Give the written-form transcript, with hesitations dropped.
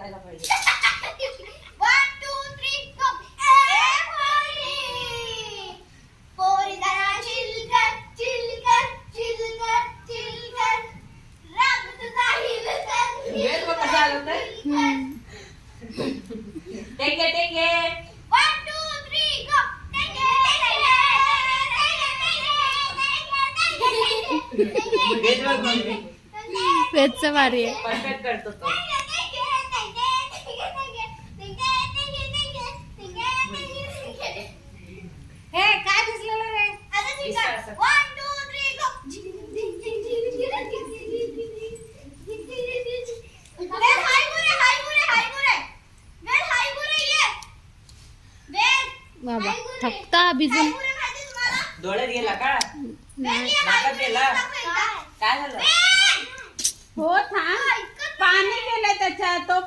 करायला पाहिजे. 1 2 3 गो. पोरी जरा चिलकर चिलकर चिलकर चिलकर रंग तुझा हिलकर. वेळ बघ कसं आलं तर. टेके टेके 1 2 3 गो. वेळ बघ मम्मी. वेदचं भारी आहे. परफेक्ट करतो तो. हे काय दिसलेलं रे? आता दिसलं चिलकर. असं. 1 2 3 गो. वेल हाय गुरे हाय गुरे हाय गुरे. वेल हाय गुरे ये. वेल बाबा थकता भिजून. हाय गुरे माहिती तुम्हाला? डोळ्यात गेला का? नाही. नाकात गेला? काय झालं? हो थांब. पाणी गेलंय त्याच्यात तो